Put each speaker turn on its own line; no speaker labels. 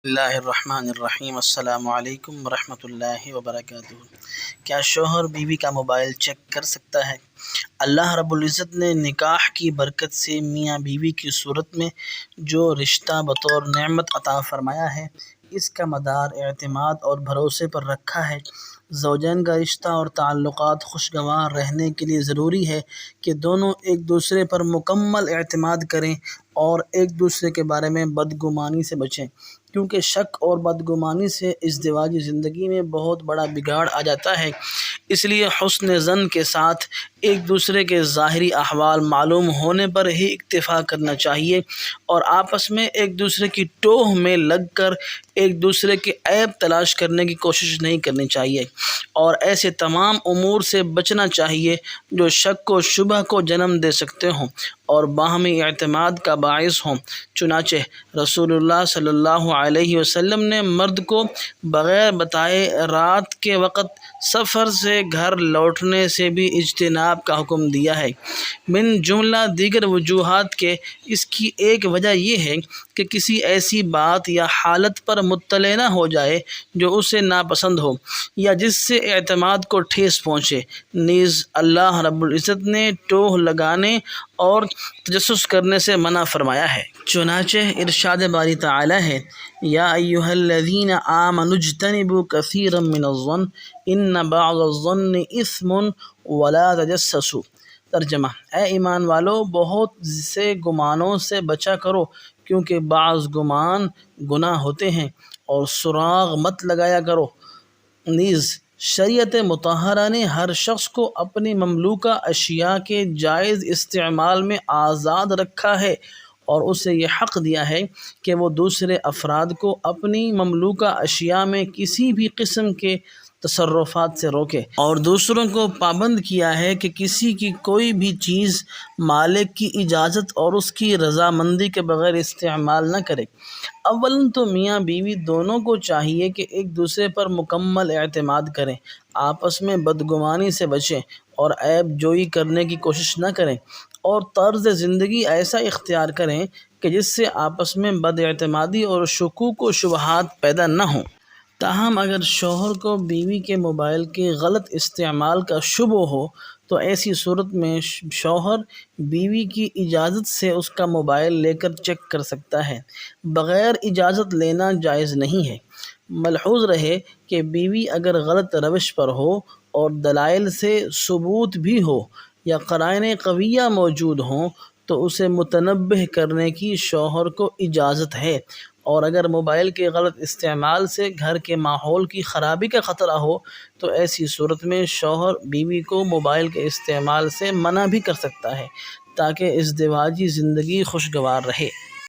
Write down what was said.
اللہ الرحمن الرحیم۔ السلام علیکم ورحمۃ اللہ وبرکاتہ۔ کیا شوہر بیوی کا موبائل چیک کر سکتا ہے؟ اللہ رب العزت نے نکاح کی برکت سے میاں بیوی کی صورت میں جو رشتہ بطور نعمت عطا فرمایا ہے، اس کا مدار اعتماد اور بھروسے پر رکھا ہے۔ زوجین کا رشتہ اور تعلقات خوشگوار رہنے کے لیے ضروری ہے کہ دونوں ایک دوسرے پر مکمل اعتماد کریں اور ایک دوسرے کے بارے میں بدگمانی سے بچیں، کیونکہ شک اور بدگمانی سے ازدواجی زندگی میں بہت بڑا بگاڑ آ جاتا ہے۔ اس لیے حسن ظن کے ساتھ ایک دوسرے کے ظاہری احوال معلوم ہونے پر ہی اکتفا کرنا چاہیے اور آپس میں ایک دوسرے کی ٹوہ میں لگ کر ایک دوسرے کے عیب تلاش کرنے کی کوشش نہیں کرنی چاہیے، اور ایسے تمام امور سے بچنا چاہیے جو شک و شبہ کو جنم دے سکتے ہوں اور باہمی اعتماد کا باعث ہوں۔ چنانچہ رسول اللہ صلی اللہ علیہ وسلم نے مرد کو بغیر بتائے رات کے وقت سفر سے گھر لوٹنے سے بھی اجتناب کا حکم دیا ہے۔ من جملہ دیگر وجوہات کے اس کی ایک وجہ یہ ہے کہ کسی ایسی بات یا حالت پر مطلع نہ ہو جائے جو اسے ناپسند ہو یا جس سے اعتماد کو ٹھیس پہنچے۔ نیز اللہ رب العزت نے ٹوہ لگانے اور تجسس کرنے سے منع فرمایا ہے۔ چنانچہ ارشاد باری تعالی ہے، یا ایھا الذین آمنوا اجتنبوا کثیرا من الظن ان بعض الظن اثم ولا تجسسوا۔ ترجمہ: اے ایمان والو، بہت سے گمانوں سے بچا کرو، کیونکہ بعض گمان گناہ ہوتے ہیں، اور سراغ مت لگایا کرو۔ نیز شریعت مطہرہ نے ہر شخص کو اپنی مملوکہ اشیاء کے جائز استعمال میں آزاد رکھا ہے اور اسے یہ حق دیا ہے کہ وہ دوسرے افراد کو اپنی مملوکہ اشیاء میں کسی بھی قسم کے تصرفات سے روکے، اور دوسروں کو پابند کیا ہے کہ کسی کی کوئی بھی چیز مالک کی اجازت اور اس کی رضامندی کے بغیر استعمال نہ کرے۔ اولاً تو میاں بیوی دونوں کو چاہیے کہ ایک دوسرے پر مکمل اعتماد کریں، آپس میں بدگمانی سے بچیں اور عیب جوئی کرنے کی کوشش نہ کریں، اور طرز زندگی ایسا اختیار کریں کہ جس سے آپس میں بد اعتمادی اور شکوک و شبہات پیدا نہ ہوں۔ تاہم اگر شوہر کو بیوی کے موبائل کے غلط استعمال کا شبہ ہو تو ایسی صورت میں شوہر بیوی کی اجازت سے اس کا موبائل لے کر چیک کر سکتا ہے۔ بغیر اجازت لینا جائز نہیں ہے۔ ملحوظ رہے کہ بیوی اگر غلط روش پر ہو اور دلائل سے ثبوت بھی ہو یا قرائن قویہ موجود ہوں تو اسے متنبہ کرنے کی شوہر کو اجازت ہے، اور اگر موبائل کے غلط استعمال سے گھر کے ماحول کی خرابی کا خطرہ ہو تو ایسی صورت میں شوہر بیوی کو موبائل کے استعمال سے منع بھی کر سکتا ہے تاکہ ازدواجی زندگی خوشگوار رہے۔